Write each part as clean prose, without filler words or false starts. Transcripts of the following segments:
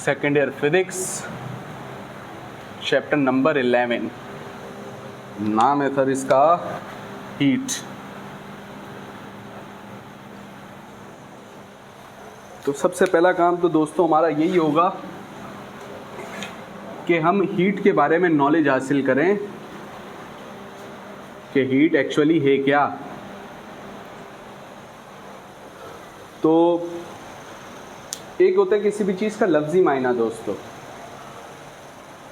Second year physics, chapter number 11। नाम है sir इसका हीट। तो सबसे पहला काम तो दोस्तों हमारा यही होगा कि हम हीट के बारे में नॉलेज हासिल करें कि हीट एक्चुअली है क्या। तो एक होता है किसी भी चीज़ का लफ्ज़ी मायना दोस्तों,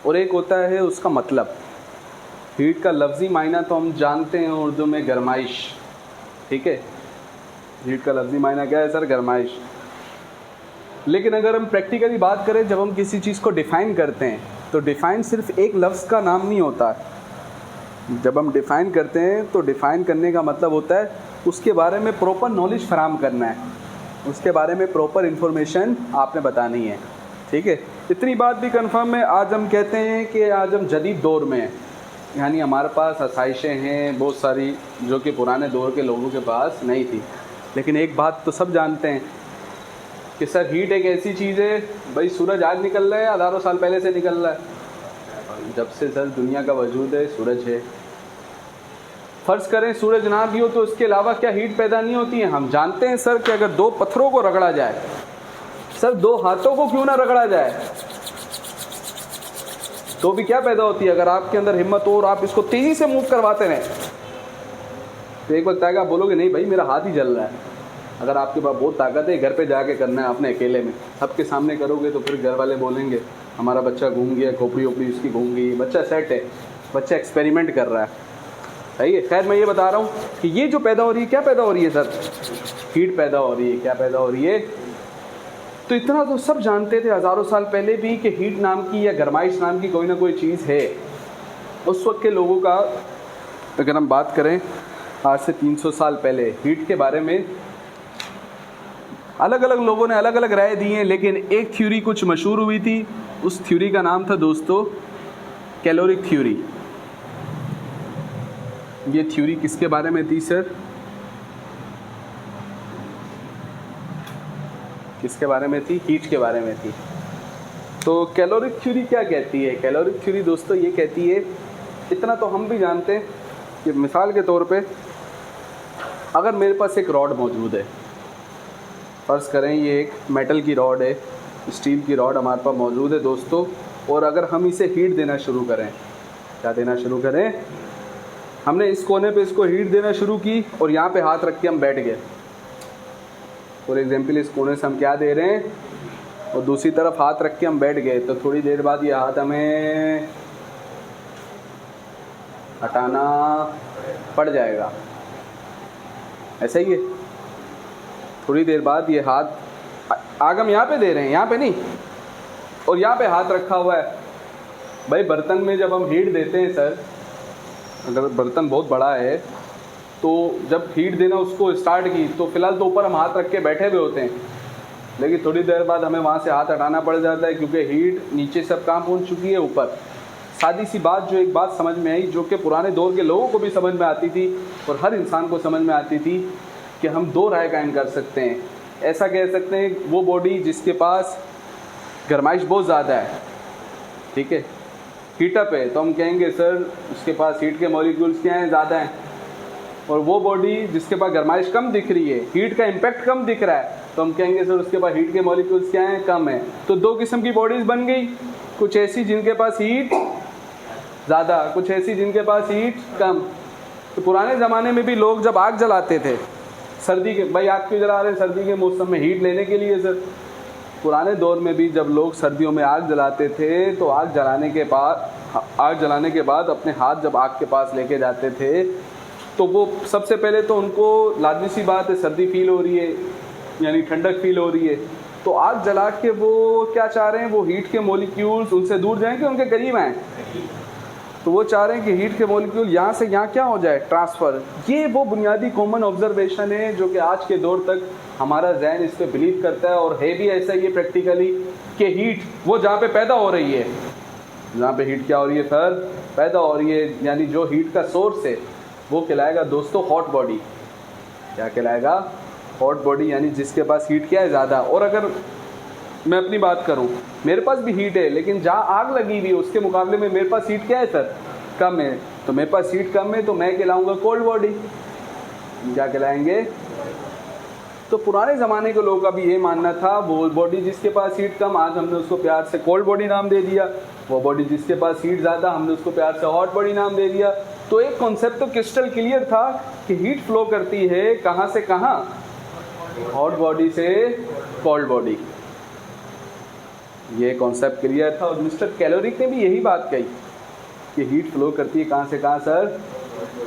और एक होता है उसका मतलब। हीट का लफ्ज़ी मायना तो हम जानते हैं उर्दू में गरमाइश, ठीक है। हीट का लफ्ज़ी मायना क्या है सर? गरमाइश। लेकिन अगर हम प्रैक्टिकली बात करें, जब हम किसी चीज़ को डिफ़ाइन करते हैं तो डिफ़ाइन सिर्फ एक लफ्ज़ का नाम नहीं होता। जब हम डिफ़ाइन करते हैं तो डिफ़ाइन करने का मतलब होता है उसके बारे में प्रॉपर नॉलेज फराहम करना है, उसके बारे में प्रॉपर इन्फॉर्मेशन आपने बतानी है, ठीक है। इतनी बात भी कंफर्म है, आज हम कहते हैं कि आज हम जदीद दौर में हैं, यानी हमारे पास आसाइशें हैं बहुत सारी जो कि पुराने दौर के लोगों के पास नहीं थी। लेकिन एक बात तो सब जानते हैं कि सर हीट एक ऐसी चीज़ है, भाई सूरज आज निकल रहा है, हज़ारों साल पहले से निकल रहा है। जब से सर दुनिया का वजूद है सूरज है। फ़र्ज़ करें सूरज ना भी हो तो उसके अलावा क्या हीट पैदा नहीं होती है? हम जानते हैं सर कि अगर दो पत्थरों को रगड़ा जाए, सर दो हाथों को क्यों ना रगड़ा जाए, तो भी क्या पैदा होती है? अगर आपके अंदर हिम्मत हो और आप इसको तेज़ी से मूव करवाते रहें तो एक वक्त आएगा आप बोलोगे नहीं भाई मेरा हाथ ही जल रहा है। अगर आपके पास बहुत ताकत है, घर पे जाके करना है आपने अकेले में, सबके सामने करोगे तो फिर घर वाले बोलेंगे हमारा बच्चा घूम गया, खोपड़ी ओपड़ी उसकी घूम गई, बच्चा सेट है, बच्चा एक्सपेरिमेंट कर रहा है। सही है। खैर मैं ये बता रहा हूँ कि ये जो पैदा हो रही है, क्या पैदा हो रही है सर? हीट पैदा हो रही है। क्या पैदा हो रही है? तो इतना तो सब जानते थे हज़ारों साल पहले भी कि हीट नाम की या गरमाइश नाम की कोई ना कोई चीज़ है। उस वक्त के लोगों का अगर हम बात करें आज से 300 साल पहले, हीट के बारे में अलग अलग लोगों ने अलग अलग राय दी हैं, लेकिन एक थ्योरी कुछ मशहूर हुई थी। उस थ्योरी का नाम था दोस्तों कैलोरिक थ्योरी। ये थ्योरी किसके बारे में थी सर? किसके बारे में थी? हीट के बारे में थी। तो कैलोरिक थ्योरी क्या कहती है? कैलोरिक थ्योरी दोस्तों ये कहती है, इतना तो हम भी जानते हैं कि मिसाल के तौर पे अगर मेरे पास एक रॉड मौजूद है, फ़र्ज़ करें ये एक मेटल की रॉड है, स्टील की रॉड हमारे पास मौजूद है दोस्तों, और अगर हम इसे हीट देना शुरू करें, क्या देना शुरू करें? हमने इस कोने पे इसको हीट देना शुरू की और यहाँ पे हाथ रख के हम बैठ गए। फॉर एग्जांपल इस कोने से हम क्या दे रहे हैं और दूसरी तरफ हाथ रख के हम बैठ गए, तो थोड़ी देर बाद ये हाथ हमें हटाना पड़ जाएगा। ऐसा ही है। थोड़ी देर बाद ये हाथ आग हम यहाँ पे दे रहे हैं, यहाँ पे नहीं, और यहाँ पे हाथ रखा हुआ है। भाई बर्तन में जब हम हीट देते हैं सर, अगर बर्तन बहुत बड़ा है तो जब हीट देना उसको स्टार्ट की तो फिलहाल तो ऊपर हम हाथ रख के बैठे हुए होते हैं, लेकिन थोड़ी देर बाद हमें वहाँ से हाथ हटाना पड़ जाता है क्योंकि हीट नीचे सब काम पहुँच चुकी है ऊपर। सादी सी बात, जो एक बात समझ में आई, जो कि पुराने दौर के लोगों को भी समझ में आती थी और हर इंसान को समझ में आती थी, कि हम दो राय कायम कर सकते हैं। ऐसा कह सकते हैं वो बॉडी जिसके पास गरमाइश बहुत ज़्यादा है, ठीक है, हीटअप है, तो हम कहेंगे सर उसके पास हीट के मॉलिक्यूल्स क्या हैं? ज़्यादा हैं। और वो बॉडी जिसके पास गरमाइश कम दिख रही है, हीट का इम्पैक्ट कम दिख रहा है, तो हम कहेंगे सर उसके पास हीट के मॉलिक्यूल्स क्या हैं? कम है। तो दो किस्म की बॉडीज़ बन गई, कुछ ऐसी जिनके पास हीट ज़्यादा, कुछ ऐसी जिनके पास हीट कम। तो पुराने ज़माने में भी लोग जब आग जलाते थे, सर्दी के, भाई आग क्यों जला रहे हैं? सर्दी के मौसम में हीट लेने के लिए सर। पुराने दौर में भी जब लोग सर्दियों में आग जलाते थे तो आग जलाने के बाद अपने हाथ जब आग के पास लेके जाते थे तो वो सबसे पहले तो उनको लाजमी सी बात है सर्दी फील हो रही है, यानी ठंडक फील हो रही है, तो आग जला के वो क्या चाह रहे हैं? वो हीट के मॉलिक्यूल्स उनसे दूर जाएं कि उनके करीब आएँ। तो वो चाह रहे हैं कि हीट के मॉलिक्यूल यहाँ से यहाँ क्या हो जाए? ट्रांसफ़र। ये वो बुनियादी कॉमन ऑब्जर्वेशन है जो कि आज के दौर तक हमारा जहन इस पर बिलीव करता है, और है भी ऐसा ही है प्रैक्टिकली कि हीट वो जहाँ पे पैदा हो रही है, जहाँ पे हीट क्या हो रही है सर? पैदा हो रही है, यानी जो हीट का सोर्स है वो कहलाएगा दोस्तों हॉट बॉडी। क्या कहलाएगा? हॉट बॉडी, यानी जिसके पास हीट क्या है? ज़्यादा। और अगर मैं अपनी बात करूं, मेरे पास भी हीट है, लेकिन जहाँ आग लगी हुई है उसके मुकाबले में मेरे पास हीट क्या है सर, कम है। तो मेरे पास हीट कम है तो मैं कहलाऊंगा कोल्ड बॉडी। क्या कहलाएंगे? तो पुराने ज़माने के लोगों का भी ये मानना था, वो बॉडी जिसके पास हीट कम, आज हमने उसको प्यार से कोल्ड बॉडी नाम दे दिया। वो बॉडी जिसके पास हीट ज़्यादा, हमने उसको प्यार से हॉट बॉडी नाम दे दिया। तो एक कॉन्सेप्ट तो क्रिस्टल क्लियर था कि हीट फ्लो करती है कहाँ से कहाँ, हॉट बॉडी से कोल्ड बॉडी। ये कॉन्सेप्ट क्लियर था और मिस्टर कैलोरिक ने भी यही बात कही कि हीट फ्लो करती है कहाँ से कहाँ सर,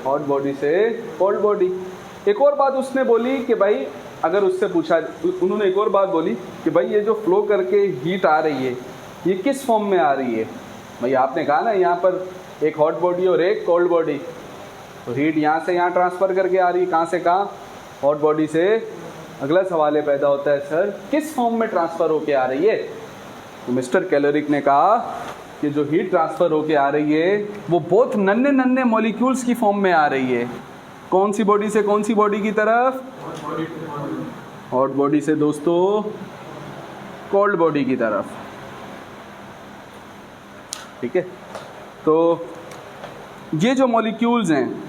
हॉट बॉडी से कोल्ड बॉडी। एक और बात उसने बोली कि भाई, अगर उससे पूछा, उन्होंने एक और बात बोली कि भाई ये जो फ्लो करके हीट आ रही है ये किस फॉर्म में आ रही है। भाई आपने कहा ना यहाँ पर एक हॉट बॉडी और एक कोल्ड बॉडी, तो हीट यहाँ से यहाँ ट्रांसफ़र करके आ रही है, कहाँ से कहाँ, हॉट बॉडी से। अगला सवाल पैदा होता है सर किस फॉर्म में ट्रांसफ़र होके आ रही है। तो मिस्टर कैलोरिक ने कहा कि जो हीट ट्रांसफ़र होके आ रही है वो बहुत नन्हे नन्हे मॉलिक्यूल्स की फॉर्म में आ रही है। कौन सी बॉडी से कौन सी बॉडी की तरफ, हॉट बॉडी से दोस्तों कोल्ड बॉडी की तरफ। ठीक है, तो ये जो मॉलिक्यूल्स हैं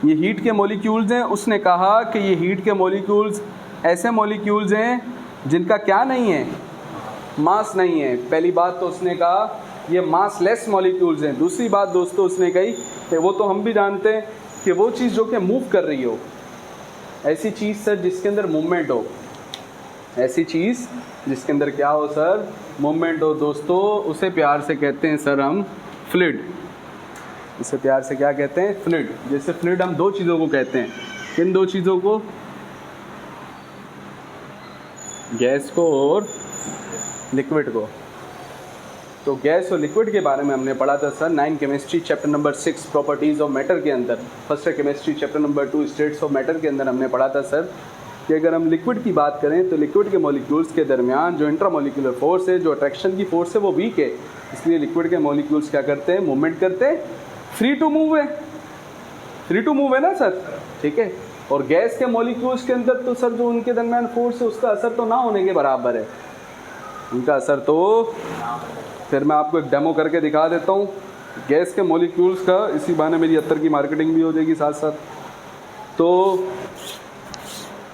ये हीट के मॉलिक्यूल्स हैं। उसने कहा कि ये हीट के मॉलिक्यूल्स ऐसे मॉलिक्यूल्स हैं जिनका क्या नहीं है, मास नहीं है। पहली बात तो उसने कहा ये मासलेस मॉलिक्यूल्स हैं। दूसरी बात दोस्तों उसने कही कि वो तो हम भी जानते हैं कि वो चीज़ जो कि मूव कर रही हो, ऐसी चीज़ सर जिसके अंदर मूवमेंट हो, ऐसी चीज़ जिसके अंदर क्या हो सर, मूवमेंट हो दोस्तों, उसे प्यार से कहते हैं सर हम फ्लूइड। इसे प्यार से क्या कहते हैं, फ्लूइड। जैसे फ्लूइड हम दो चीज़ों को कहते हैं, किन दो चीज़ों को, गैस को और लिक्विड को। तो गैस और लिक्विड के बारे में हमने पढ़ा था sir 9 chemistry chapter number 6 properties of matter के अंदर। First chemistry chapter number 2 states of matter के अंदर हमने पढ़ा था सर कि अगर हम लिक्विड की बात करें तो लिक्विड के मॉलिक्यूल्स के दरमियान जो इंट्रामोलिकुलर फोर्स है, जो अट्रैक्शन की फोर्स है, वो वीक है। इसलिए लिक्विड के मॉलिक्यूल्स क्या करते हैं, मूवमेंट करते हैं, फ्री टू मूव है, फ्री टू मूव है ना सर। ठीक है, और गैस के मॉलिक्यूल्स के अंदर तो सर जो उनके दरमियान फोर्स है उसका असर तो ना होने के बराबर है, उनका असर तो। फिर मैं आपको एक डेमो करके दिखा देता हूँ गैस के मॉलिक्यूल्स का, इसी बहाने मेरी अत्तर की मार्केटिंग भी हो जाएगी साथ साथ। तो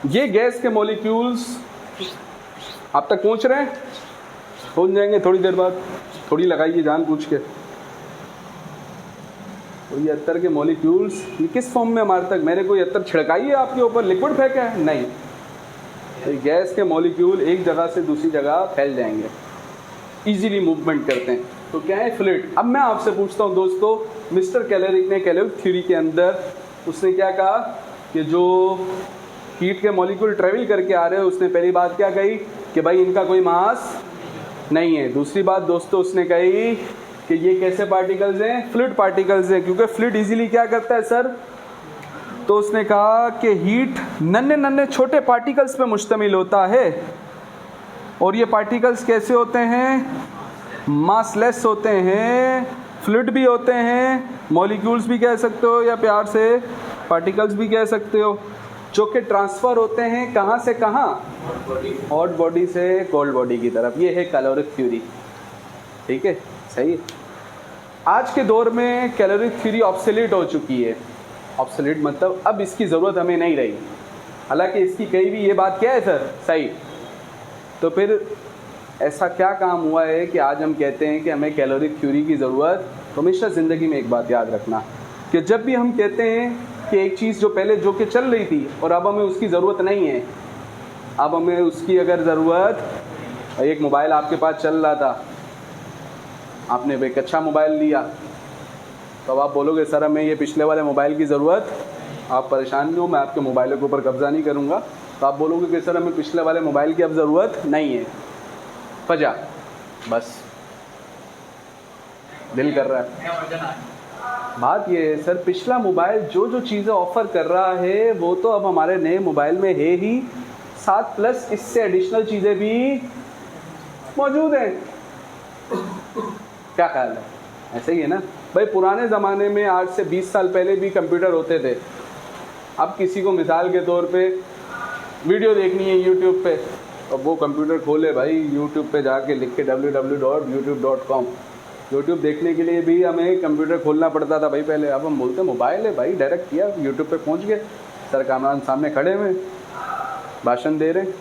ये गैस के मॉलिक्यूल्स आप तक पहुँच रहे हैं, पहुँच जाएंगे थोड़ी देर बाद, थोड़ी लगाइए जान पूछ के। तो ये अत्तर के मॉलिक्यूल्स ये किस फॉर्म में हमारे तक, मैंने कोई अत्तर छिड़काई है आपके ऊपर, लिक्विड फेंका है, नहीं। तो गैस के मॉलिक्यूल एक जगह से दूसरी जगह फैल जाएंगे, इजीली मूवमेंट करते हैं, तो क्या है, फ्लूइड। अब मैं आपसे पूछता हूँ दोस्तों, मिस्टर कैलोरिक ने कैलोरिक थ्योरी के अंदर उसने क्या कहा कि जो हीट के मॉलिक्यूल ट्रेवल करके आ रहे हैं, उसने पहली बात क्या कही कि भाई इनका कोई मास नहीं है। दूसरी बात दोस्तों उसने कही कि ये कैसे पार्टिकल्स हैं, फ्लूइड पार्टिकल्स हैं, क्योंकि फ्लूइड इजीली क्या करता है सर। तो उसने कहा कि हीट नन्हे नन्हे छोटे पार्टिकल्स पे मुश्तमिल होता है, और ये पार्टिकल्स कैसे होते हैं, मासलेस होते हैं, फ्लूइड भी होते हैं, मॉलिक्यूल्स भी कह सकते हो या प्यार से पार्टिकल्स भी कह सकते हो, जो कि ट्रांसफ़र होते हैं कहाँ से कहाँ, हॉट बॉडी से कोल्ड बॉडी की तरफ। ये है कैलोरिक थ्योरी। ठीक है, सही है। आज के दौर में कैलोरिक थ्योरी ऑब्सोलीट हो चुकी है। ऑब्सोलीट मतलब अब इसकी ज़रूरत हमें नहीं रही, हालांकि इसकी कही भी ये बात क्या है सर, सही। तो फिर ऐसा क्या काम हुआ है कि आज हम कहते हैं कि हमें कैलोरिक थ्योरी की ज़रूरत। तो हमेशा ज़िंदगी में एक बात याद रखना कि जब भी हम कहते हैं कि एक चीज़ जो पहले जो कि चल रही थी और अब हमें उसकी ज़रूरत नहीं है, अब हमें उसकी अगर ज़रूरत, एक मोबाइल आपके पास चल रहा था, आपने एक अच्छा मोबाइल लिया, तो अब आप बोलोगे सर हमें ये पिछले वाले मोबाइल की ज़रूरत, आप परेशान नहीं हो, मैं आपके मोबाइलों के ऊपर कब्ज़ा नहीं करूँगा, तो आप बोलोगे कि सर हमें पिछले वाले मोबाइल की अब ज़रूरत नहीं है, फजा बस दिल कर रहा है। बात ये है सर, पिछला मोबाइल जो जो चीज़ें ऑफ़र कर रहा है वो तो अब हमारे नए मोबाइल में है ही, साथ प्लस इससे एडिशनल चीज़ें भी मौजूद हैं। क्या ख्याल है, ऐसे ही है ना भाई। पुराने ज़माने में आज से 20 साल पहले भी कंप्यूटर होते थे। अब किसी को मिसाल के तौर पे वीडियो देखनी है यूट्यूब पे, अब वो कंप्यूटर खोले भाई, यूट्यूब पे जाके लिख के www.youtube.com, यूट्यूब देखने के लिए भी हमें कंप्यूटर खोलना पड़ता था भाई पहले। अब हम बोलते मोबाइल है भाई, डायरेक्ट किया, यूट्यूब पे पहुंच गए, सर कैमरा सामने खड़े हुए, भाषण दे रहे हैं।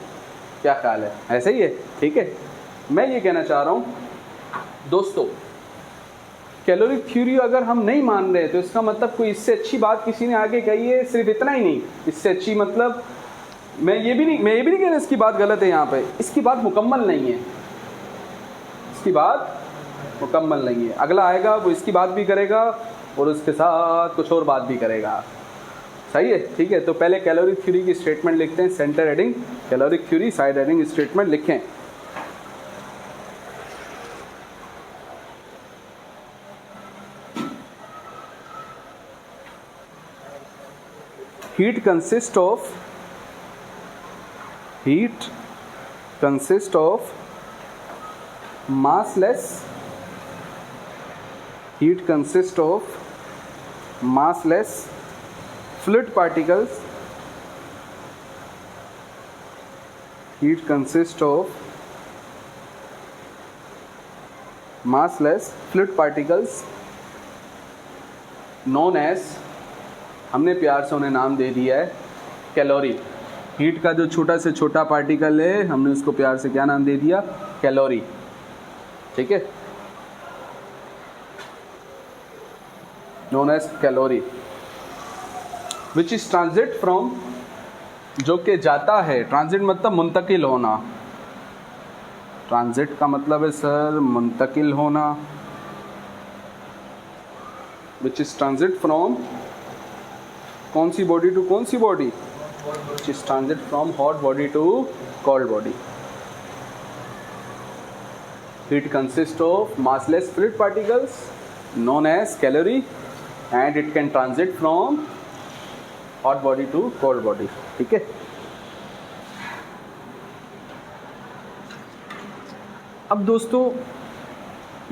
क्या ख्याल है, ऐसे ही है? ठीक है, मैं ये कहना चाह रहा हूँ दोस्तों, कैलोरी थ्योरी अगर हम नहीं मान रहे तो इसका मतलब कोई इससे अच्छी बात किसी ने आगे कही है, सिर्फ इतना ही नहीं, इससे अच्छी मतलब मैं ये भी नहीं कह रहा इसकी बात गलत है यहाँ पे, इसकी बात मुकम्मल नहीं है, इसकी बात मुकम्मल नहीं है। अगला आएगा वो इसकी बात भी करेगा और उसके साथ कुछ और बात भी करेगा, सही है? ठीक है, तो पहले कैलोरी थ्योरी की स्टेटमेंट लिखते हैं, centre heading calorie theory, side heading statement लिखें। Heat consists of massless fluid particles. Heat consists of massless fluid particles known as, हमने प्यार से उन्हें नाम दे दिया है कैलोरी। हीट का जो छोटा से छोटा पार्टिकल है हमने उसको प्यार से क्या नाम दे दिया? कैलोरी। ठीक है, known as calorie, which is transit from, जो कि जाता है, ट्रांजिट मतलब मुंतकिल होना, ट्रांजिट का मतलब है सर मुंतकिल होना, विच इज ट्रांजिट फ्रॉम कौन सी बॉडी टू कौन सी body? Which is transit from hot body to cold body. Heat consist of massless fluid particles known as calorie and it can transit from hot body to cold body। ठीक है, अब दोस्तों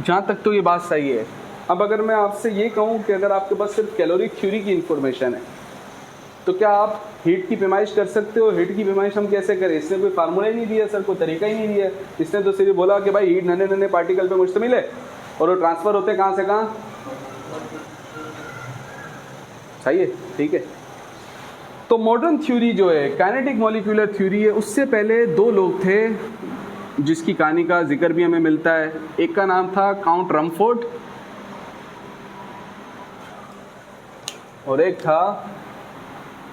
जहाँ तक तो ये बात सही है। अब अगर मैं आपसे ये कहूँ कि अगर आपके पास सिर्फ कैलोरी थ्योरी की इंफॉर्मेशन है तो क्या आप हीट की पैमाइश कर सकते हो? हीट की पैमाइश हम कैसे करें? इसने कोई फार्मूला ही नहीं दिया सर, कोई तरीका ही नहीं दिया। इसने तो सिर्फ बोला कि भाई हीट नन्हे नन्हे पार्टिकल पे मुश्तमिल है और वो ट्रांसफ़र होते हैं कहाँ से कहाँ। सही है, ठीक है। तो मॉडर्न थ्योरी जो है काइनेटिक मॉलिक्यूलर थ्योरी है, उससे पहले दो लोग थे जिसकी कहानी का जिक्र भी हमें मिलता है। एक का नाम था काउंट रमफोर्ड और एक था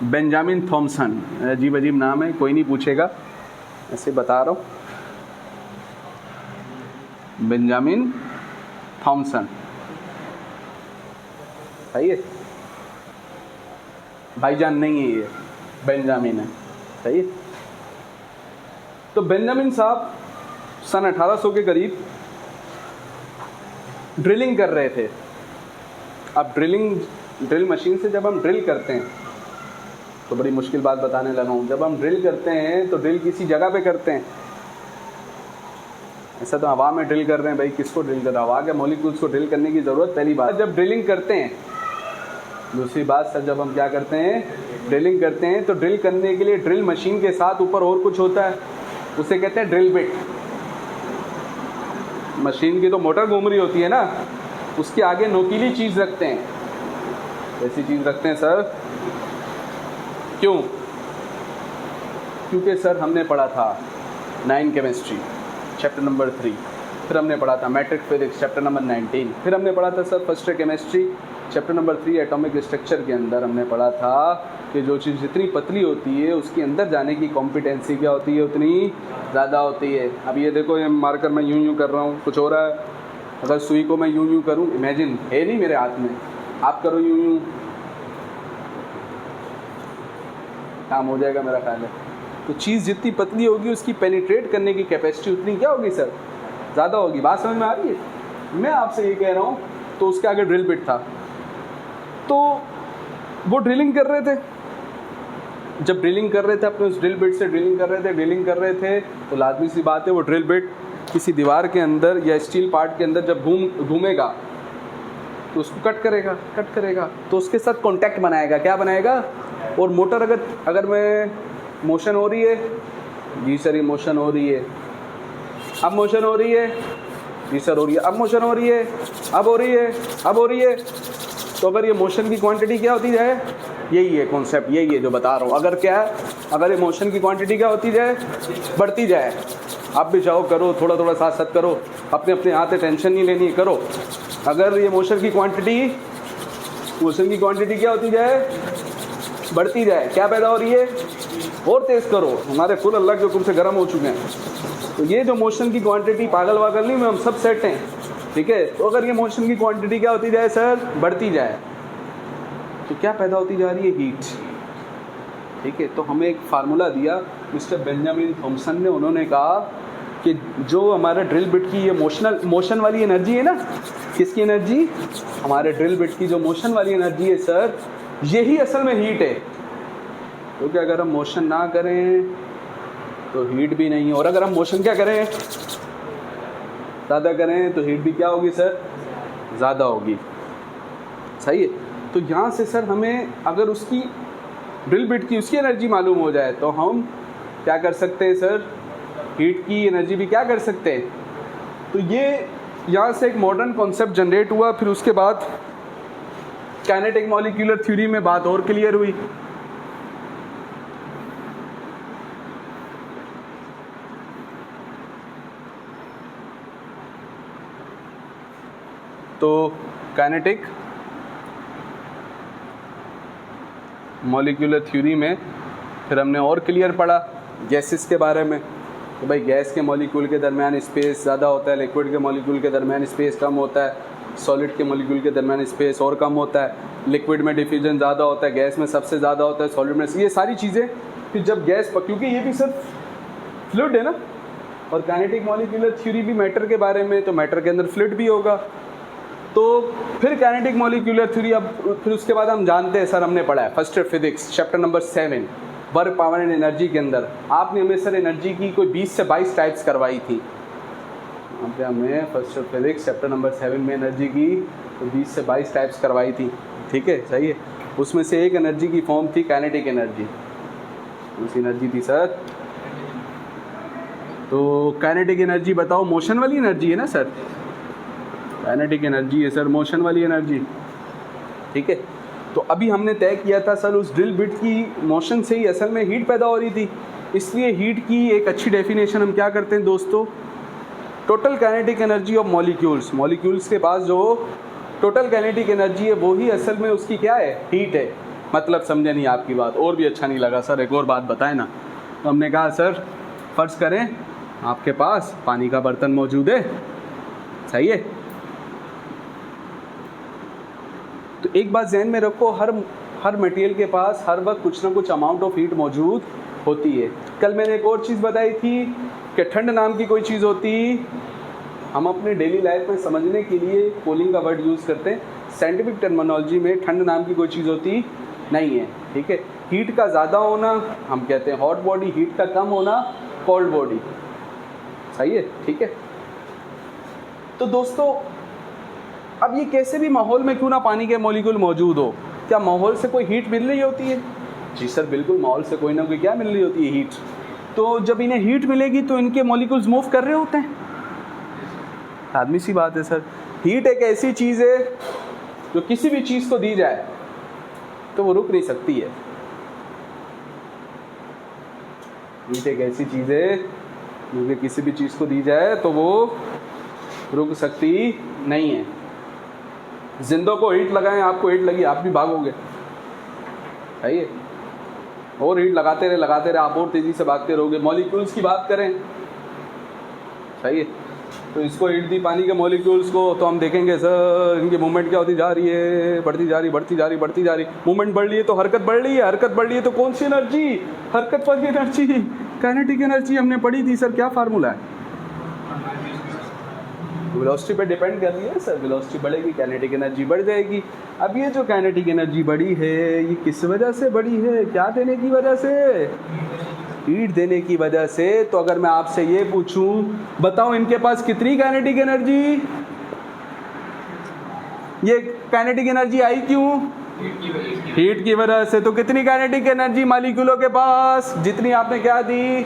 बेंजामिन थॉमसन। अजीब अजीब नाम है, कोई नहीं पूछेगा, ऐसे बता रहा हूँ। बेंजामिन थॉमसन, सही है, भाईजान नहीं है ये, बेंजामिन है, सही है। तो बेंजामिन साहब सन 1800 के करीब ड्रिलिंग कर रहे थे। अब ड्रिल मशीन से जब हम ड्रिल करते हैं तो बड़ी मुश्किल बात बताने लगा हूँ। जब हम ड्रिल करते हैं तो ड्रिल किसी जगह पे करते हैं, ऐसा तो हवा में ड्रिल कर रहे हैं भाई, किसको ड्रिल कर रहे हैं? हवा के मॉलिक्यूल्स को ड्रिल करने की ज़रूरत, पहली बात। जब ड्रिलिंग करते हैं, दूसरी बात सर, जब हम क्या करते हैं, ड्रिलिंग करते हैं, तो ड्रिल करने के लिए ड्रिल मशीन के साथ ऊपर और कुछ होता है, उसे कहते हैं ड्रिल बिट। मशीन की तो मोटर घूम रही होती है ना, उसके आगे नोकीली चीज़ रखते हैं। ऐसी चीज़ रखते हैं सर, क्यों? क्योंकि सर हमने पढ़ा था 9 केमिस्ट्री चैप्टर नंबर 3, फिर हमने पढ़ा था मैट्रिक फिजिक्स चैप्टर नंबर 19, फिर हमने पढ़ा था sir first year chemistry chapter number 3 atomic structure के अंदर हमने पढ़ा था कि जो चीज़ जितनी पतली होती है उसके अंदर जाने की कॉम्पिटेंसी क्या होती है, उतनी ज़्यादा होती है। अब ये देखो, ये मार्कर मैं यूं कर रहा हूँ, कुछ हो रहा है। अगर सुई को मैं यूं करूँ, इमेजिन है नहीं मेरे हाथ में, आप करो यूं, काम हो जाएगा मेरा ख्याल है। तो चीज़ जितनी पतली होगी उसकी पेनिट्रेट करने की कैपेसिटी उतनी क्या होगी सर, ज़्यादा होगी। बात समझ में आ रही है? मैं आपसे ये कह रहा हूँ। तो उसके आगे ड्रिल बिट था, तो वो ड्रिलिंग कर रहे थे। जब ड्रिलिंग कर रहे थे, अपने उस ड्रिल बिट से ड्रिलिंग कर रहे थे, तो लाजमी सी बात है वो ड्रिल बिट किसी दीवार के अंदर या स्टील पार्ट के अंदर जब घूमेगा तो उसको कट करेगा, तो उसके साथ कांटेक्ट बनाएगा। क्या बनाएगा? और मोटर अगर मैं मोशन हो रही है जी सर ये मोशन हो रही है, अब मोशन हो रही है, जी सर हो रही है, अब मोशन हो रही है, अब हो रही है, अब हो रही है। तो अगर ये मोशन की क्वांटिटी क्या होती जाए, यही है कॉन्सेप्ट, यही है जो बता रहा हूँ। अगर क्या है, अगर ये मोशन की क्वांटिटी क्या होती जाए, बढ़ती जाए। आप भी जाओ करो, थोड़ा थोड़ा साथ साथ करो, अपने अपने हाथ से टेंशन नहीं लेनी, करो। अगर ये मोशन की क्वांटिटी क्या होती जाए, बढ़ती जाए, क्या पैदा हो रही है, और तेज़ करो। हमारे फुल अल्लाह के हुक्म से गर्म हो चुके हैं। तो ये जो मोशन की क्वांटिटी, पागल वागल नहीं, में हम सब सेट हैं, ठीक है। तो अगर ये मोशन की क्वांटिटी क्या होती जाए सर, बढ़ती जाए, तो क्या पैदा होती जा रही है, हीट, ठीक है। तो हमें एक फार्मूला दिया मिस्टर बेंजामिन थॉमसन ने। उन्होंने कहा कि जो हमारा ड्रिल बिट की ये मोशन वाली एनर्जी है ना, किसकी एनर्जी, हमारे ड्रिल बिट की जो मोशन वाली एनर्जी है सर, यही असल में हीट है। क्योंकि अगर हम मोशन ना करें तो हीट भी नहीं है, और अगर हम मोशन क्या करें, ज़्यादा करें, तो हीट भी क्या होगी सर, ज़्यादा होगी। सही है। तो यहाँ से सर हमें अगर उसकी ड्रिल बिट की उसकी एनर्जी मालूम हो जाए तो हम क्या कर सकते हैं सर, हीट की एनर्जी भी क्या कर सकते हैं। तो ये यहाँ से एक मॉडर्न कॉन्सेप्ट जनरेट हुआ। फिर उसके बाद काइनेटिक मॉलिक्यूलर थ्योरी में बात और क्लियर हुई। तो काइनेटिक मॉलिक्यूलर थ्योरी में फिर हमने और क्लियर पढ़ा गैसेस के बारे में। तो भाई गैस के मॉलिक्यूल के दरमियान स्पेस ज़्यादा होता है, लिक्विड के मॉलिक्यूल के दरमियान स्पेस कम होता है, सॉलिड के मॉलिक्यूल के दरमियान स्पेस और कम होता है, लिक्विड में डिफ्यूजन ज़्यादा होता है, गैस में सबसे ज़्यादा होता है, सॉलिड में, ये सारी चीज़ें। फिर जब गैस, क्योंकि ये भी सिर्फ फ्लूइड है ना, और काइनेटिक मॉलिक्यूलर थ्योरी भी मैटर के बारे में, तो मैटर के अंदर फ्लूइड भी होगा। तो फिर काइनेटिक मॉलिक्यूलर थ्योरी, अब फिर उसके बाद हम जानते हैं सर, हमने पढ़ा है first year physics chapter number 7 work, power and energy के अंदर आपने हमें सर एनर्जी की कोई 20 से 22 टाइप्स करवाई थी। वहाँ पे हमें first year physics chapter number 7 में एनर्जी की तो 20 से 22 टाइप्स करवाई थी, ठीक है, सही है। उसमें से एक एनर्जी की फॉर्म थी काइनेटिक एनर्जी। उसी एनर्जी थी सर, तो काइनेटिक एनर्जी बताओ, मोशन वाली एनर्जी है ना सर, काइनेटिक एनर्जी है सर, मोशन वाली एनर्जी, ठीक है। तो अभी हमने तय किया था सर, उस ड्रिल बिट की मोशन से ही असल में हीट पैदा हो रही थी। इसलिए हीट की एक अच्छी डेफिनेशन हम क्या करते हैं दोस्तों, total kinetic energy of molecules. Molecules के पास जो टोटल काइनेटिक एनर्जी है वो ही असल में उसकी क्या है, हीट है। मतलब समझे नहीं आपकी बात, और भी अच्छा नहीं लगा सर, एक और बात बताए ना। तो हमने कहा सर फ़र्ज़ करें आपके पास पानी का बर्तन मौजूद है, सही है। तो एक बात ज़हन में रखो, हर मटेरियल के पास हर वक्त कुछ ना कुछ अमाउंट ऑफ हीट मौजूद होती है। कल मैंने एक और चीज़ बताई थी कि ठंड नाम की कोई चीज़ होती, हम अपने डेली लाइफ में समझने के लिए कूलिंग का वर्ड यूज़ करते हैं, साइंटिफिक टर्मिनोलॉजी में ठंड नाम की कोई चीज़ होती नहीं है, ठीक है। हीट का ज़्यादा होना हम कहते हैं हॉट बॉडी, हीट का कम होना कोल्ड बॉडी, सही है, ठीक है। तो दोस्तों अब ये कैसे भी माहौल में क्यों ना पानी के मॉलिक्यूल मौजूद हो, क्या माहौल से कोई हीट मिल रही होती है? जी सर बिल्कुल, माहौल से कोई ना कोई क्या मिल रही होती है, हीट। तो जब इन्हें हीट मिलेगी तो इनके मॉलिक्यूल्स मूव कर रहे होते हैं। आदमी सी बात है सर, हीट एक ऐसी चीज़ है जो किसी भी चीज़ को दी जाए तो वो रुक नहीं सकती है। हीट एक ऐसी चीज़ है जो किसी भी चीज़ को दी जाए तो वो रुक सकती नहीं है। जिंदों को हीट लगाएं, आपको हीट लगी आप भी भागोगे, सही है, और हीट लगाते रहे आप और तेज़ी से भागते रहोगे। मॉलिक्यूल्स की बात करें, सही है, तो इसको हीट दी पानी के मॉलिक्यूल्स को, तो हम देखेंगे सर इनकी मूवमेंट क्या होती जा रही है, बढ़ती जा रही। मूवमेंट बढ़ रही है तो हरकत बढ़ रही है, तो कौन सी एनर्जी, हरकत वाली एनर्जी, काइनेटिक एनर्जी हमने पढ़ी थी सर। क्या फार्मूला है, वेलोसिटी पे डिपेंड कर रही है सर। वेलोसिटी बढ़ेगी काइनेटिक एनर्जी बढ़ जाएगी। अब ये जो काइनेटिक एनर्जी बढ़ी है ये किस वजह से बढ़ी है, क्या देने की वजह से, हीट देने की वजह से। तो अगर मैं आपसे ये पूछूं बताओ इनके पास कितनी काइनेटिक एनर्जी, ये काइनेटिक एनर्जी आई क्यों, हीट की वजह से। तो कितनी काइनेटिक एनर्जी मॉलिक्यूलों के पास? जितनी आपने क्या दी।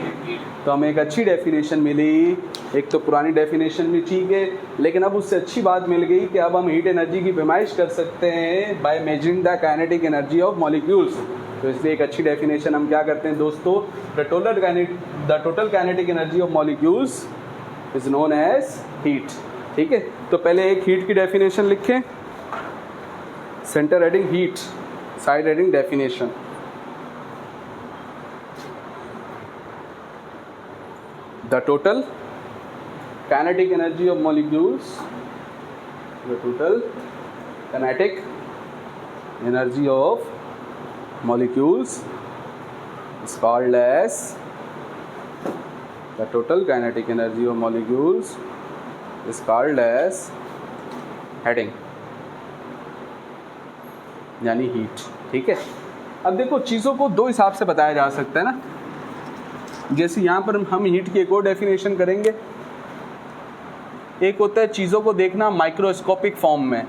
तो हमें एक अच्छी डेफिनेशन मिली। एक तो पुरानी डेफिनेशन भी ठीक है, लेकिन अब उससे अच्छी बात मिल गई कि अब हम हीट एनर्जी की पैमाइश कर सकते हैं by measuring the kinetic energy of molecules. तो इसलिए एक अच्छी डेफिनेशन हम क्या करते हैं दोस्तों, the total kinetic energy of molecules is known as heat. ठीक है, तो पहले एक हीट की डेफिनेशन लिखें, centre heading heat, side heading definition. The total kinetic energy of molecules, the total kinetic energy of molecules is called as the total kinetic energy of molecules is called as heading, यानी heat. ठीक है, अब देखो चीज़ों को दो हिसाब से बताया जा सकता है ना। जैसे यहाँ पर हम हीट की एक और डेफिनेशन करेंगे। एक होता है चीज़ों को देखना माइक्रोस्कोपिक फॉर्म में,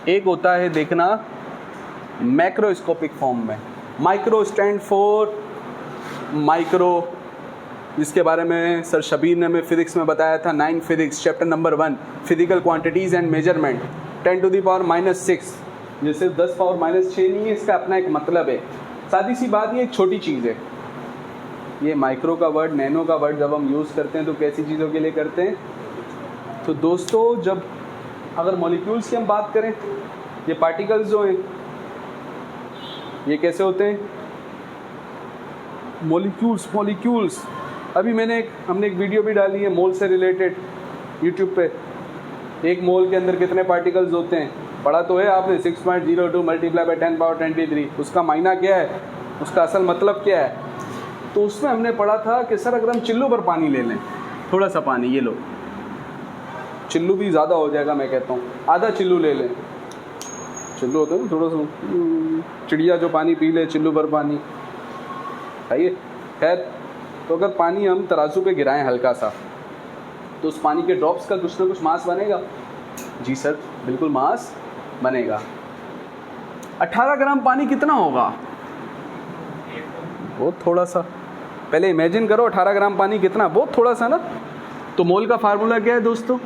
एक होता है देखना मैक्रोस्कोपिक फॉर्म में। माइक्रो स्टैंड फॉर माइक्रो, जिसके बारे में सर शबीर ने हमें फिजिक्स में बताया था, 9 physics chapter number 1 physical quantities and measurement, 10⁻⁻⁶। ये सिर्फ 10⁻⁻⁶ नहीं है, इसका अपना एक मतलब है। सादी सी बात, ये एक छोटी चीज़ है। ये माइक्रो का वर्ड, नैनो का वर्ड जब हम यूज़ करते हैं तो कैसी चीज़ों के लिए करते हैं? तो दोस्तों जब अगर मॉलिक्यूल्स की हम बात करें, ये पार्टिकल्स जो हैं ये कैसे होते हैं? मॉलिक्यूल्स। अभी हमने एक वीडियो भी डाली है मोल से रिलेटेड यूट्यूब पे। एक मोल के अंदर कितने पार्टिकल्स होते हैं पढ़ा तो है आपने, 6.02 मल्टीप्लाई बाय 10⁻23। उसका मायना क्या है, उसका असल मतलब क्या है? तो उसमें हमने पढ़ा था कि सर अगर हम चिल्लू भर पानी ले लें, थोड़ा सा पानी, ये लो, चिल्लू भी ज़्यादा हो जाएगा, मैं कहता हूँ आधा चिल्लू ले लें। चिल्लू होता है ना थोड़ा सा, चिड़िया जो पानी पी ले, चिल्लू भर पानी खाइए। खैर, तो अगर पानी हम तराजू पे गिराएं हल्का सा, तो उस पानी के ड्रॉप्स का कुछ ना कुछ मास बनेगा। जी सर, बिल्कुल मास बनेगा। 18 ग्राम पानी कितना होगा? बहुत थोड़ा सा। पहले इमेजिन करो 18 ग्राम पानी कितना, बहुत थोड़ा सा ना। तो मोल का फार्मूला क्या है दोस्तों?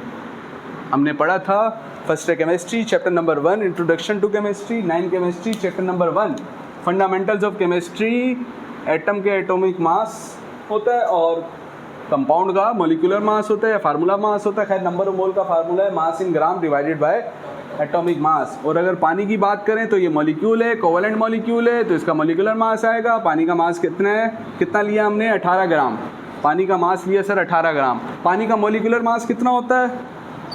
हमने पढ़ा था first chemistry chapter number 1 introduction to chemistry, 9 chemistry chapter number 1 fundamentals of chemistry. Atom के एटॉमिक मास होता है और कंपाउंड का मॉलिक्यूलर मास होता है या फार्मूला मास होता है। खैर, नंबर ऑफ मोल का फार्मूला है mass in gram divided by atomic mass. और अगर पानी की बात करें तो ये मॉलिक्यूल है, कोवेलेंट मॉलिक्यूल है, तो इसका मॉलिक्यूलर मास आएगा। पानी का मास कितना है, कितना लिया हमने? 18 ग्राम। पानी का मास लिया सर 18 ग्राम। पानी का मॉलिक्यूलर मास कितना होता है?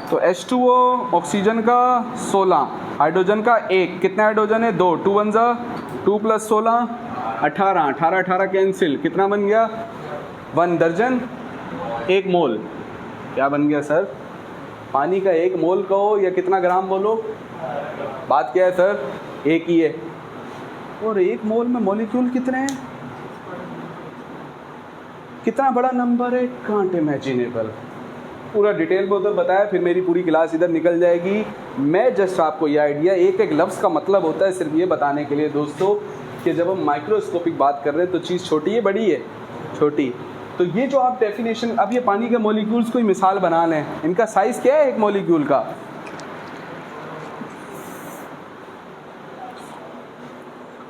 तो H2O, ऑक्सीजन का 16, हाइड्रोजन का 1, कितने हाइड्रोजन है? 2, 2 1 2 + 16 18, 18 कैंसिल, कितना बन गया? 1 दर्जन 1 मोल। क्या बन गया सर? पानी का 1 मोल कहो या कितना ग्राम बोलो, बात क्या है सर? एक ही है। और 1 मोल में मॉलिक्यूल कितने हैं? कितना बड़ा नंबर है, कांट इमेजिनेबल। पूरा डिटेल में उधर बताया, फिर मेरी पूरी क्लास इधर निकल जाएगी। मैं जस्ट आपको ये आइडिया, एक एक लफ्ज़ का मतलब होता है सिर्फ ये बताने के लिए दोस्तों कि जब हम माइक्रोस्कोपिक बात कर रहे हैं तो चीज़ छोटी है बड़ी है? छोटी। तो ये जो आप डेफिनेशन, अब ये पानी के मॉलिक्यूल्स को ही मिसाल बना लें, इनका साइज़ क्या है एक मॉलिक्यूल का?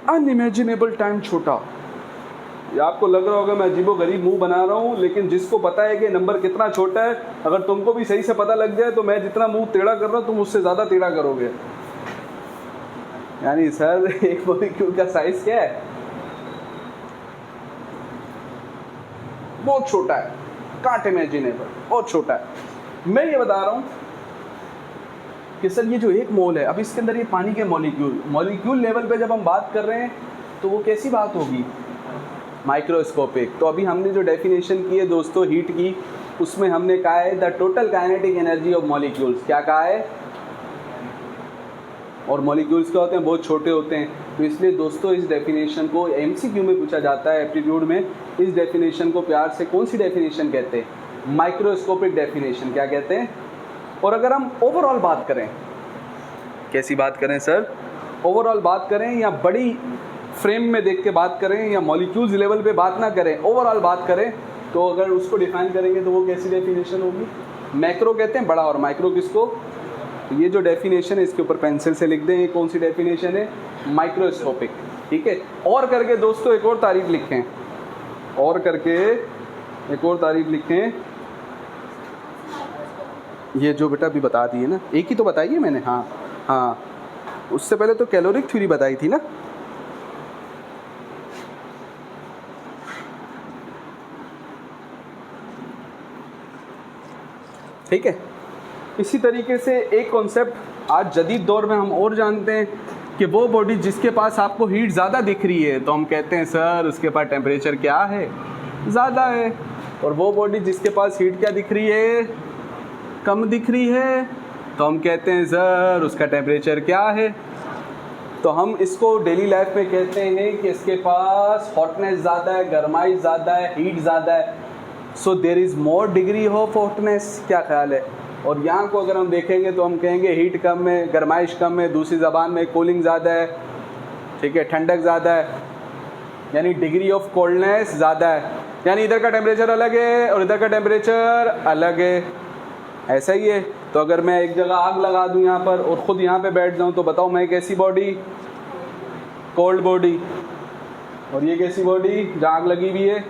अनइमेजिनेबल टाइम छोटा। ये आपको लग रहा होगा मैं अजीबोगरीब मुंह बना रहा हूँ, लेकिन जिसको पता है कि नंबर कितना छोटा है, अगर तुमको भी सही से पता लग जाए तो मैं जितना मुंह टेढ़ा कर रहा हूँ तुम उससे ज़्यादा टेढ़ा करोगे। यानी सर एक मॉलिक्यूल का साइज क्या है? बहुत छोटा है, कांट इमेजिनेबल, बहुत छोटा है। मैं ये बता रहा हूँ कि सर ये जो 1 मोल है, अब इसके अंदर ये पानी के मॉलिक्यूल लेवल पे जब हम बात कर रहे हैं तो वो कैसी बात होगी? माइक्रोस्कोपिक। तो अभी हमने जो डेफिनेशन की है दोस्तों हीट की, उसमें हमने कहा है the total kinetic energy of molecules. क्या कहा है? और मॉलिक्यूल्स क्या होते हैं? बहुत छोटे होते हैं। तो इसलिए दोस्तों इस डेफिनेशन को MCQ में पूछा जाता है, एप्टीट्यूड में। इस डेफिनेशन को प्यार से कौन सी डेफिनेशन कहते हैं? Microscopic definition. क्या कहते हैं? और अगर हम ओवरऑल बात करें कैसी बात करें सर? ओवरऑल बात करें या बड़ी फ्रेम में देख के बात करें या मॉलिक्यूल्स लेवल पे बात ना करें, ओवरऑल बात करें तो अगर उसको डिफाइन करेंगे तो वो कैसी डेफिनेशन होगी? मैक्रो कहते हैं बड़ा, और माइक्रो किसको? ये जो डेफिनेशन है इसके ऊपर पेंसिल से लिख दें, ये कौन सी डेफिनेशन है? माइक्रोस्कोपिक। ठीक है, और करके दोस्तों एक और तारीफ लिखें, और करके एक और तारीफ लिखें। ये जो बेटा अभी बता दी है ना, एक ही तो बताइए मैंने। हाँ हाँ, उससे पहले तो कैलोरिक थ्योरी बताई थी ना। ठीक है, इसी तरीके से एक कॉन्सेप्ट आज जदीद दौर में हम और जानते हैं कि वो बॉडी जिसके पास आपको हीट ज़्यादा दिख रही है तो हम कहते हैं सर उसके पास टेम्परेचर क्या है? ज़्यादा है। और वो बॉडी जिसके पास हीट क्या दिख रही है? कम दिख रही है, तो हम कहते हैं सर उसका टेम्परेचर क्या है? तो हम इसको डेली लाइफ में कहते हैं कि इसके पास हॉटनेस ज़्यादा है, गर्माई ज़्यादा है, हीट ज़्यादा है, so there is more degree of hotness. क्या ख्याल है? और यहाँ को अगर हम देखेंगे तो हम कहेंगे हीट कम है, गर्माइश कम है, दूसरी ज़बान में कूलिंग ज़्यादा है, ठीक है, ठंडक ज़्यादा है, यानी डिग्री ऑफ कोल्डनेस ज़्यादा है, यानी इधर का टेम्परेचर अलग है और इधर का टेम्परेचर अलग है। ऐसा ही है। तो अगर मैं एक जगह आग लगा दूं यहाँ पर और ख़ुद यहाँ पे बैठ जाऊँ तो बताओ मैं कैसी बॉडी? Cold body. और ये कैसी बॉडी? जहाँ आग लगी हुई है,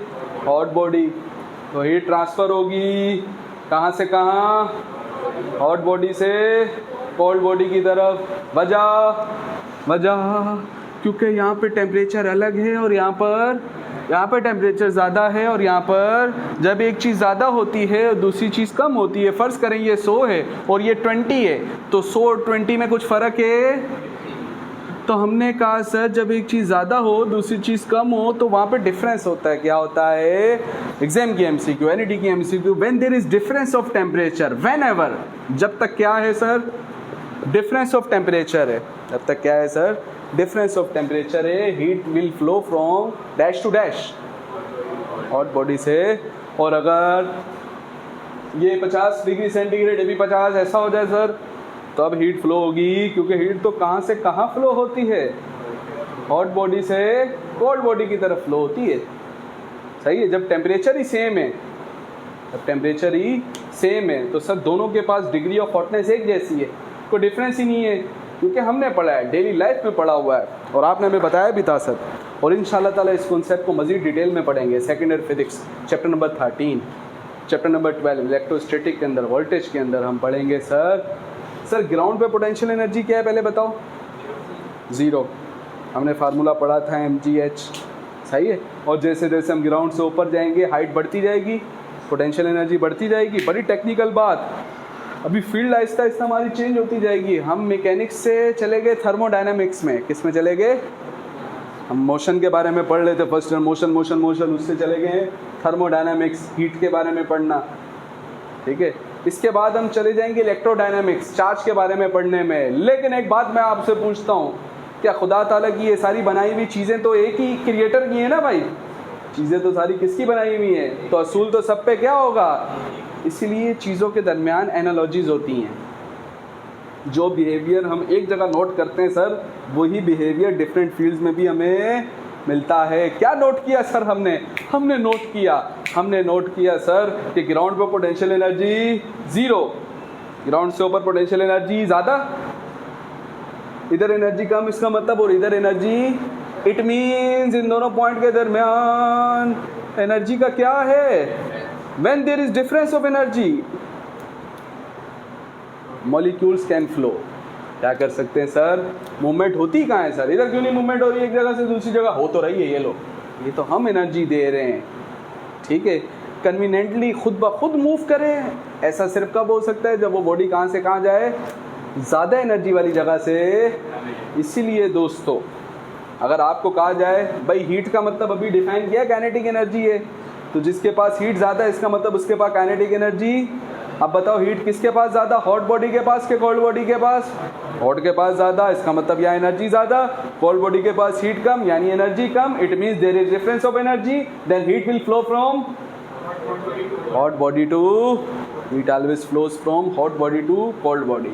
हॉट बॉडी। तो हीट ट्रांसफ़र होगी कहाँ से कहाँ? हॉट बॉडी से कोल्ड बॉडी की तरफ। वजह क्योंकि यहाँ पे टेम्परेचर अलग है और यहाँ पर टेम्परेचर ज़्यादा है, और यहाँ पर जब एक चीज़ ज़्यादा होती है और दूसरी चीज़ कम होती है, फ़र्ज़ करें ये 100 है और ये 20 है, तो 100 और 20 में कुछ फ़र्क है। तो हमने कहा सर जब एक चीज़ ज़्यादा हो दूसरी चीज़ कम हो तो वहाँ पे डिफरेंस होता है। क्या होता है? एग्जाम की एमसीक्यू, एनईटी की MCQ, when there is difference of temperature, whenever, जब तक क्या है सर? डिफरेंस ऑफ टेम्परेचर है। जब तक क्या है सर? डिफरेंस ऑफ टेम्परेचर है, heat will flow from dash to dash, hot body से। और अगर ये 50 डिग्री सेंटीग्रेड, ये भी 50, ऐसा हो जाए सर, तो अब हीट फ्लो होगी, क्योंकि हीट तो कहाँ से कहाँ फ्लो होती है? हॉट बॉडी से कोल्ड बॉडी की तरफ फ्लो होती है। सही है। जब टेम्परेचर ही सेम है, तो सर दोनों के पास डिग्री ऑफ हॉटनेस एक जैसी है, कोई डिफरेंस ही नहीं है, क्योंकि हमने पढ़ा है, डेली लाइफ में पढ़ा हुआ है और आपने हमें बताया भी था सर। और इंशाल्लाह ताला इस कॉन्सेप्ट को मज़ीद डिटेल में पढ़ेंगे second year physics chapter number 13, chapter number 12 electrostatic के अंदर, वोल्टेज के अंदर हम पढ़ेंगे सर ग्राउंड पे पोटेंशियल एनर्जी क्या है पहले बताओ? 0। हमने फार्मूला पढ़ा था mgh। सही है। और जैसे जैसे हम ग्राउंड से ऊपर जाएंगे हाइट बढ़ती जाएगी, पोटेंशियल एनर्जी बढ़ती जाएगी। बड़ी टेक्निकल बात, अभी फील्ड आहिस्ता आहिस्ता हमारी चेंज होती जाएगी। हम मैकेनिक्स से चले गए थर्मोडायनामिक्स में। किस में चले गए? हम मोशन के बारे में पढ़ रहे थे फर्स्ट ईयर, मोशन, उससे चले गए थर्मोडायनामिक्स, हीट के बारे में पढ़ना। ठीक है, इसके बाद हम चले जाएंगे इलेक्ट्रोडायनामिक्स, चार्ज के बारे में पढ़ने में। लेकिन एक बात मैं आपसे पूछता हूँ, क्या खुदा ताला की ये सारी बनाई हुई चीज़ें तो एक ही क्रिएटर की है ना भाई? चीज़ें तो सारी किसकी बनाई हुई हैं? तो असूल तो सब पे क्या होगा? इसीलिए चीज़ों के दरमियान एनालॉजीज होती हैं। जो बिहेवियर हम एक जगह नोट करते हैं सर, वही बिहेवियर डिफरेंट फील्ड्स में भी हमें मिलता है। क्या नोट किया सर हमने नोट किया सर कि ग्राउंड पर पोटेंशियल एनर्जी 0, ग्राउंड से ऊपर पोटेंशियल एनर्जी ज़्यादा, इधर एनर्जी कम, इसका मतलब, और इधर एनर्जी, इट मीन्स इन दोनों पॉइंट के दरमियान एनर्जी का क्या है? When there is difference of energy, molecules can flow। क्या कर सकते हैं सर? मूवमेंट होती कहाँ है सर? इधर क्यों नहीं मूवमेंट हो रही है? एक जगह से दूसरी जगह हो तो रही है। ये लो, ये तो हम एनर्जी दे रहे हैं। ठीक है, कन्वीनियंटली खुद ब खुद मूव करें, ऐसा सिर्फ कब हो सकता है? जब वो बॉडी कहाँ से कहाँ जाए? ज़्यादा एनर्जी वाली जगह से। इसीलिए दोस्तों, अगर आपको कहा जाए भाई हीट का मतलब अभी डिफाइन किया काइनेटिक एनर्जी है, तो जिसके पास हीट ज़्यादा है इसका मतलब उसके पास काइनेटिक एनर्जी। अब बताओ हीट किसके पास ज़्यादा? हॉट बॉडी के पास के कोल्ड बॉडी के पास? हॉट के पास ज़्यादा, इसका मतलब यहाँ एनर्जी ज़्यादा। कोल्ड बॉडी के पास हीट कम, यानी एनर्जी कम। It means there is difference of energy, then heat will flow from hot body to, heat always flows from hot body to cold body.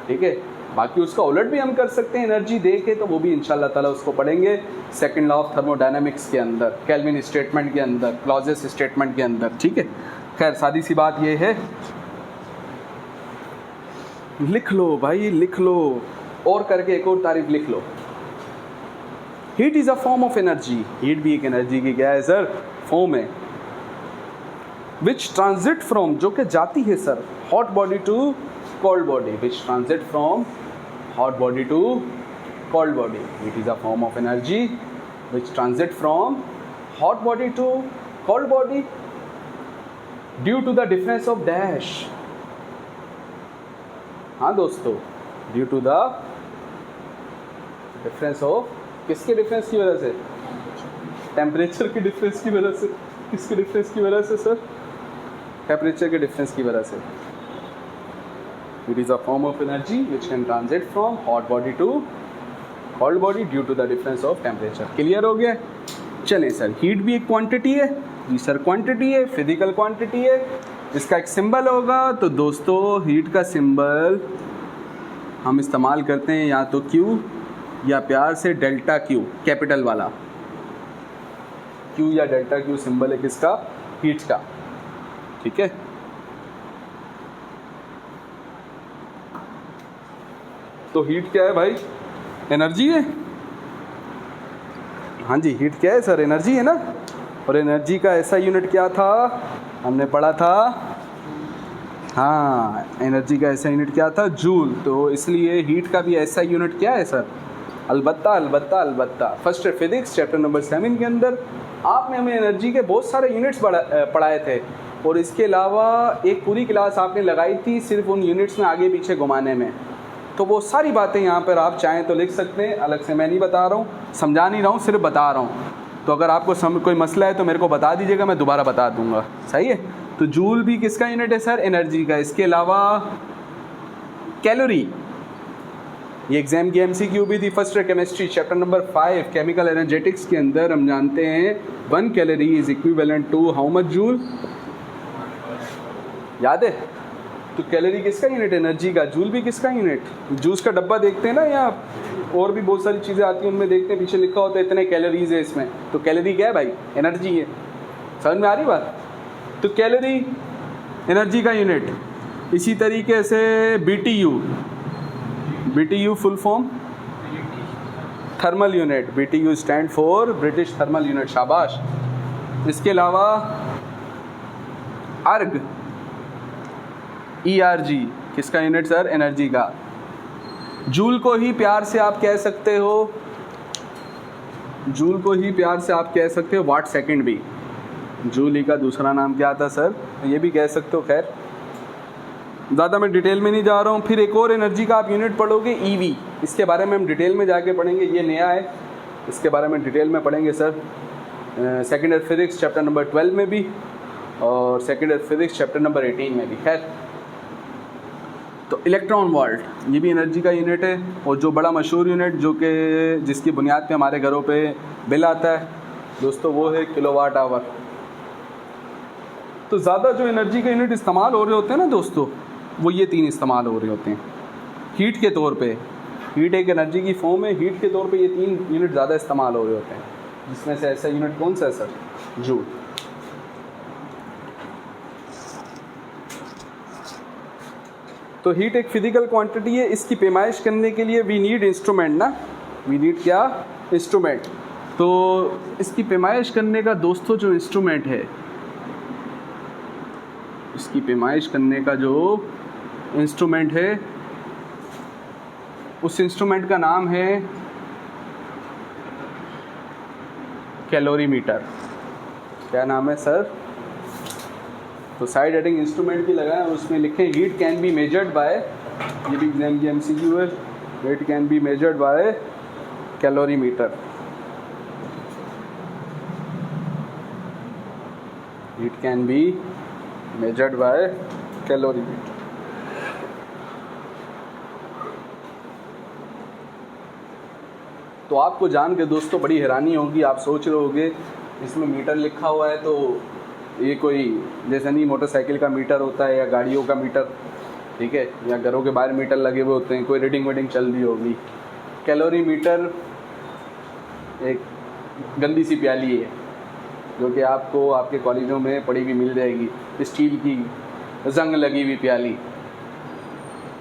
ठीक है, बाकी उसका उलट भी हम कर सकते हैं एनर्जी दे के, तो वो भी इंशाल्लाह ताला उसको पढ़ेंगे सेकंड लॉ ऑफ थर्मोडायनामिक्स के अंदर, केल्विन स्टेटमेंट के अंदर, क्लॉजेस स्टेटमेंट के अंदर, ठीक है। खैर सादी सी बात ये है, लिख लो भाई लिख लो, और करके एक और तारीफ लिख लो। Heat is a form of energy, heat भी एक एनर्जी की क्या है सर, फॉर्म है। विच ट्रांजिट फ्रॉम, जो कि जाती है sir hot body to cold body, which transit from hot body to cold body. It is a form of energy which transit from hot body to cold body due to the difference of dash. हाँ दोस्तों, due to the difference of, किसके difference की वजह से, temperature के difference की वजह से, किसके डिफरेंस की वजह से सर, टेम्परेचर के डिफरेंस की वजह से। It is a form of energy which can transit from hot body to cold body due to the difference of temperature. Clear हो गया? चलें सर, हीट भी एक क्वांटिटी है जी सर, क्वांटिटी है, फिजिकल क्वांटिटी है, इसका एक सिंबल होगा। तो दोस्तों हीट का सिंबल हम इस्तेमाल करते हैं या तो Q या प्यार से डेल्टा Q, कैपिटल वाला Q या डेल्टा Q सिंबल है किसका, हीट का, ठीक है। तो हीट क्या है भाई, एनर्जी है। हाँ जी, हीट क्या है सर, एनर्जी है ना। और एनर्जी का ऐसा यूनिट क्या था, हमने पढ़ा था, हाँ एनर्जी का ऐसा यूनिट क्या था, जूल। तो इसलिए हीट का भी ऐसा यूनिट क्या है सर, अलबत्ता फर्स्ट फिजिक्स चैप्टर नंबर 7 के अंदर आपने हमें एनर्जी के बहुत सारे यूनिट्स पढ़ाए थे, और इसके अलावा एक पूरी क्लास आपने लगाई थी सिर्फ उन यूनिट्स में आगे पीछे घुमाने में। तो वो सारी बातें यहाँ पर आप चाहें तो लिख सकते हैं, अलग से मैं नहीं बता रहा हूँ, समझा नहीं रहा हूँ, सिर्फ बता रहा हूँ। तो अगर आपको कोई मसला है तो मेरे को बता दीजिएगा, मैं दोबारा बता दूँगा, सही है। तो जूल भी किसका यूनिट है सर, एनर्जी का। इसके अलावा कैलोरी, ये एग्जाम की MCQ भी थी first chemistry chapter number 5 chemical energetics के अंदर। हम जानते हैं 1 calorie is equivalent to how much joule, याद है। तो कैलोरी किसका यूनिट, एनर्जी का। जूल भी किसका यूनिट, जूस का डब्बा देखते हैं ना, या और भी बहुत सारी चीज़ें आती हैं उनमें देखते हैं पीछे लिखा होता है इतने कैलोरीज है इसमें। तो कैलोरी क्या है भाई, एनर्जी है। समझ में आ रही बात। तो कैलोरी एनर्जी का यूनिट। इसी तरीके से BTU full form thermal unit, BTU stand for British thermal unit, शाबाश। इसके अलावा अर्ग, ERG किसका यूनिट सर, एनर्जी का। जूल को ही प्यार से आप कह सकते हो, जूल को ही प्यार से आप कह सकते हो वाट सेकंड भी। जूल ही का दूसरा नाम क्या था सर, ये भी कह सकते हो। खैर ज़्यादा मैं डिटेल में नहीं जा रहा हूँ। फिर एक और एनर्जी का आप यूनिट पढ़ोगे, EV। इसके बारे में हम डिटेल में जाके पढ़ेंगे, ये नया है, इसके बारे में डिटेल में पढ़ेंगे sir second year physics chapter number 12 में भी, और second year physics chapter number 18 में भी। खैर तो इलेक्ट्रॉन वोल्ट, ये भी एनर्जी का यूनिट है, और जो बड़ा मशहूर यूनिट जो कि जिसकी बुनियाद पे हमारे घरों पे बिल आता है दोस्तों, वो है किलोवाट आवर। तो ज़्यादा जो एनर्जी के यूनिट इस्तेमाल हो रहे होते हैं ना दोस्तों, वो ये 3 इस्तेमाल हो रहे होते हैं हीट के तौर पे। हीट एक एनर्जी की फॉर्म है, हीट के तौर पे ये 3 यूनिट ज़्यादा इस्तेमाल हो रहे होते हैं, जिसमें से ऐसा यूनिट कौन सा है सर, जूल। तो हीट एक फिजिकल क्वांटिटी है, इसकी पैमाइश करने के लिए वी नीड इंस्ट्रूमेंट ना, वी नीड क्या, इंस्ट्रूमेंट। तो इसकी पैमाइश करने का दोस्तों जो इंस्ट्रूमेंट है, इसकी पैमाइश करने का जो इंस्ट्रूमेंट है, उस इंस्ट्रूमेंट का नाम है कैलोरीमीटर। क्या नाम है सर, तो साइड हेडिंग इंस्ट्रूमेंट की लगाएं और उसमें लिखें heat can be measured by, ये भी एग्जाम की MCQ है, heat can be measured by calorimeter. Heat can be measured by calorimeter. तो आपको जान के दोस्तों बड़ी हैरानी होगी, आप सोच रहे होगे इसमें मीटर लिखा हुआ है तो ये कोई जैसे नहीं मोटरसाइकिल का मीटर होता है या गाड़ियों का मीटर, ठीक है, या घरों के बाहर मीटर लगे हुए होते हैं, कोई रीडिंग वीडिंग चल रही होगी। कैलोरी मीटर एक गंदी सी प्याली है जो कि आपको आपके कॉलेजों में पड़ी हुई मिल जाएगी, स्टील की जंग लगी हुई प्याली,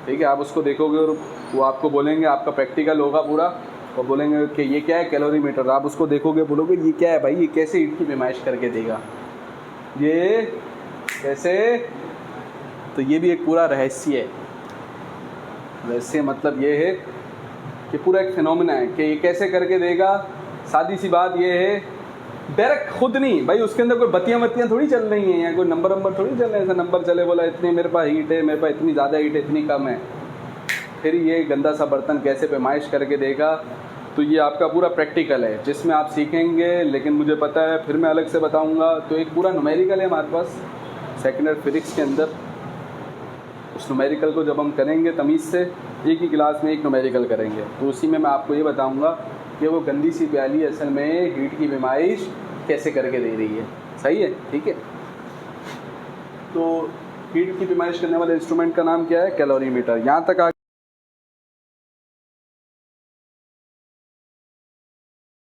ठीक है। आप उसको देखोगे और वो आपको बोलेंगे, आपका प्रैक्टिकल होगा पूरा, और बोलेंगे कि ये क्या है, कैलोरी मीटर। आप उसको देखोगे, बोलोगे ये क्या है भाई, ये कैसे ईंट की पैमाइश करके देगा, ये कैसे। तो ये भी एक पूरा रहस्य है। रहस्य मतलब ये है कि पूरा एक फिनोमेना है कि ये कैसे करके देगा। सादी सी बात ये है, डायरेक्ट खुद नहीं भाई, उसके अंदर कोई बत्तियाँ थोड़ी चल रही हैं, या कोई नंबर थोड़ी चल रहे हैं। ऐसा नंबर चले, बोला इतने मेरे पास हीट है, मेरे पास इतनी ज़्यादा हीट है, इतनी कम है। फिर ये गंदा सा बर्तन कैसे पैमाइश करके देगा। तो ये आपका पूरा प्रैक्टिकल है जिसमें आप सीखेंगे, लेकिन मुझे पता है फिर मैं अलग से बताऊंगा। तो एक पूरा न्यूमेरिकल है हमारे पास सेकेंड ईयर फिजिक्स के अंदर। उस न्यूमेरिकल को जब हम करेंगे तमीज़ से, एक ही क्लास में एक न्यूमेरिकल करेंगे, तो उसी में मैं आपको ये बताऊंगा कि वो गंदी सी प्याली असल में हीट की पैमाइश कैसे करके दे रही है। सही है, ठीक है। तो हीट की पैमाइश करने वाले इंस्ट्रूमेंट का नाम क्या है, कैलोरीमीटर। यहाँ तक